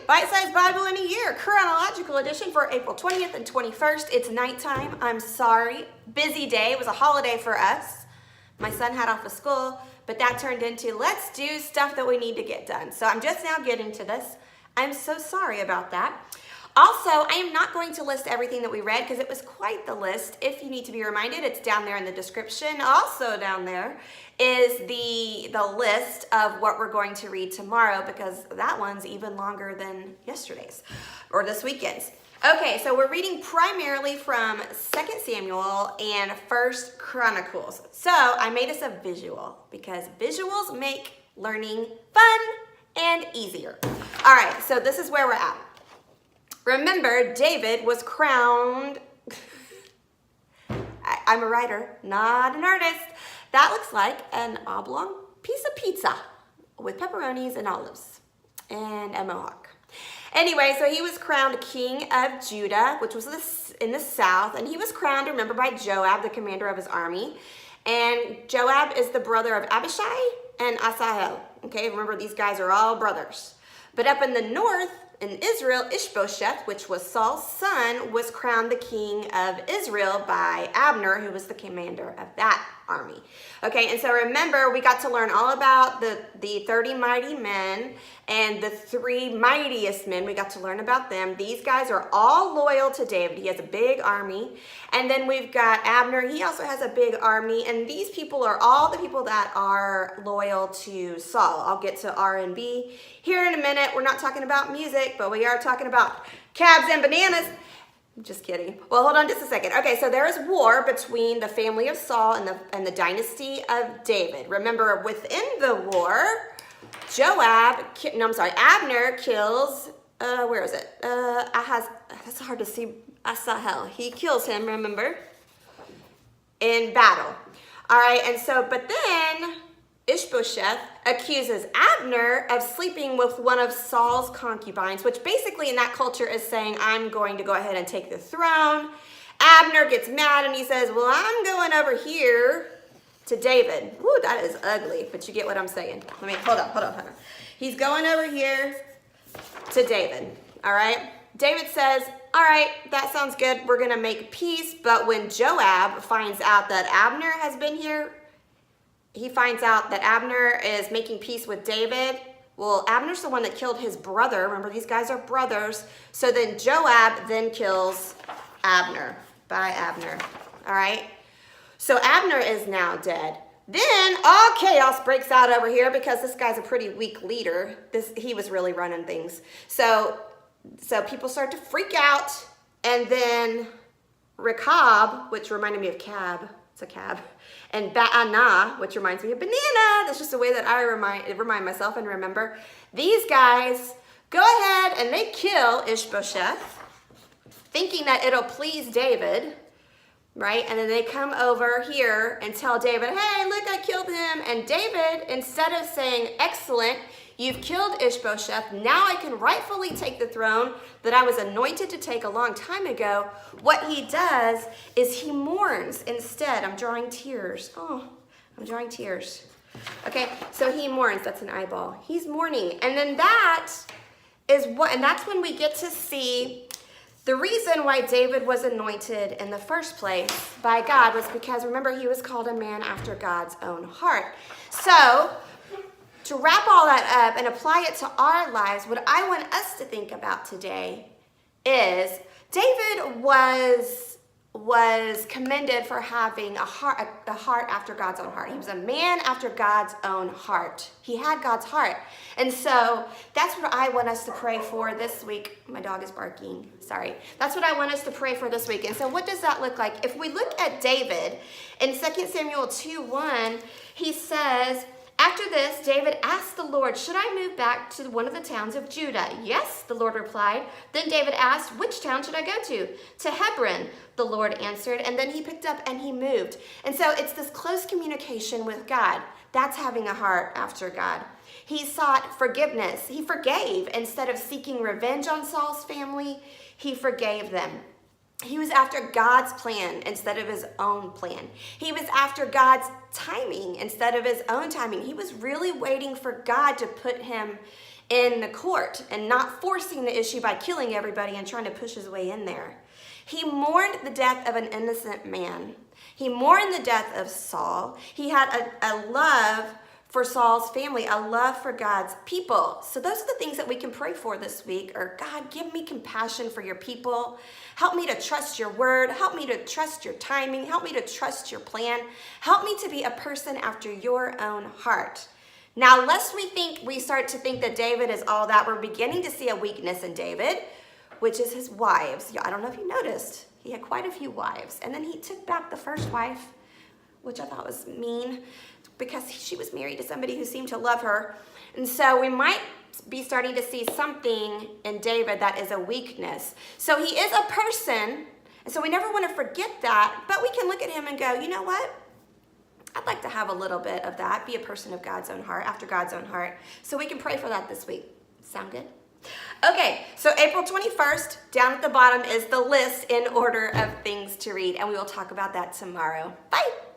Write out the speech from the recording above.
Bite-sized Bible in a year, chronological edition for April 20th and 21st. It's nighttime. I'm sorry. Busy day. It was a holiday for us. My son had off of school, but that turned into let's do stuff that we need to get done. So I'm just now getting to this. I'm so sorry about that. Also, I am not going to list everything that we read because it was quite the list. If you need to be reminded, it's down there in the description. Also down there is the list of what we're going to read tomorrow, because that one's even longer than yesterday's or this weekend's. Okay, so we're reading primarily from 2 Samuel and 1 Chronicles. So I made us a visual because visuals make learning fun and easier. All right, so this is where we're at. Remember, David was crowned. I'm a writer, not an artist. That looks like an oblong piece of pizza with pepperonis and olives and a mohawk. Anyway, so he was crowned king of Judah, which was in the south, and he was crowned, remember, by Joab, the commander of his army. And Joab is the brother of Abishai and Asahel. Okay, remember, these guys are all brothers. But up in the north, in Israel, Ishbosheth, which was Saul's son, was crowned the king of Israel by Abner, who was the commander of that army. Okay, and so remember, we got to learn all about the 30 mighty men and the 3 mightiest men. We got to learn about them. These guys are all loyal to David. He has a big army. And then we've got Abner. He also has a big army. And these people are all the people that are loyal to Saul. I'll get to R&B here in a minute. We're not talking about music, but we are talking about cabs and bananas. Just kidding. Well, hold on just a second. Okay, so there is war between the family of Saul and the dynasty of David. Remember, within the war, Abner kills, where is it? That's hard to see, Asahel. He kills him, remember, in battle. All right, and so, but then Ishbosheth accuses Abner of sleeping with one of Saul's concubines, which basically in that culture is saying, I'm going to go ahead and take the throne. Abner gets mad and he says, well, I'm going over here to David. Woo, that is ugly, but you get what I'm saying. Hold on. He's going over here to David, all right? David says, all right, that sounds good. We're going to make peace. But when Joab finds out that Abner has been here, he finds out that Abner is making peace with David. Well, Abner's the one that killed his brother. Remember, these guys are brothers. So then Joab then kills Abner, by Abner, all right? So Abner is now dead. Then all chaos breaks out over here because this guy's a pretty weak leader. He was really running things. So people start to freak out, and then Rechab, which reminded me of cab, it's a cab, and Ba'anah, which reminds me of banana. That's just the way that I remind myself and remember. These guys go ahead and they kill Ishbosheth, thinking that it'll please David, right? And then they come over here and tell David, hey, look, I killed him. And David, instead of saying, excellent, you've killed Ishbosheth, now I can rightfully take the throne that I was anointed to take a long time ago. What he does is he mourns instead. I'm drawing tears. Oh, I'm drawing tears. Okay, so he mourns. That's an eyeball. He's mourning. And then that's when we get to see the reason why David was anointed in the first place by God was because, remember, he was called a man after God's own heart. So, to wrap all that up and apply it to our lives, what I want us to think about today is David was commended for having a heart after God's own heart. He was a man after God's own heart. He had God's heart. And so that's what I want us to pray for this week. My dog is barking. Sorry. That's what I want us to pray for this week. And so what does that look like? If we look at David in 2 Samuel 2:1, he says, after this, David asked the Lord, should I move back to one of the towns of Judah? Yes, the Lord replied. Then David asked, which town should I go to? To Hebron, the Lord answered. And then he picked up and he moved. And so it's this close communication with God. That's having a heart after God. He sought forgiveness. He forgave. Instead of seeking revenge on Saul's family, he forgave them. He was after God's plan instead of his own plan. He was after God's timing instead of his own timing. He was really waiting for God to put him in the court and not forcing the issue by killing everybody and trying to push his way in there. He mourned the death of an innocent man. He mourned the death of Saul. He had a love for Saul's family, a love for God's people. So those are the things that we can pray for this week. Or, God, give me compassion for your people. Help me to trust your word. Help me to trust your timing. Help me to trust your plan. Help me to be a person after your own heart. Now, lest we start to think that David is all that, we're beginning to see a weakness in David, which is his wives. I don't know if you noticed. He had quite a few wives. And then he took back the first wife, which I thought was mean, because she was married to somebody who seemed to love her. And so we might be starting to see something in David that is a weakness. So he is a person, and so we never want to forget that, but we can look at him and go, you know what? I'd like to have a little bit of that, be a person of God's own heart, after God's own heart. So we can pray for that this week. Sound good? Okay, so April 21st, down at the bottom is the list in order of things to read, and we will talk about that tomorrow. Bye.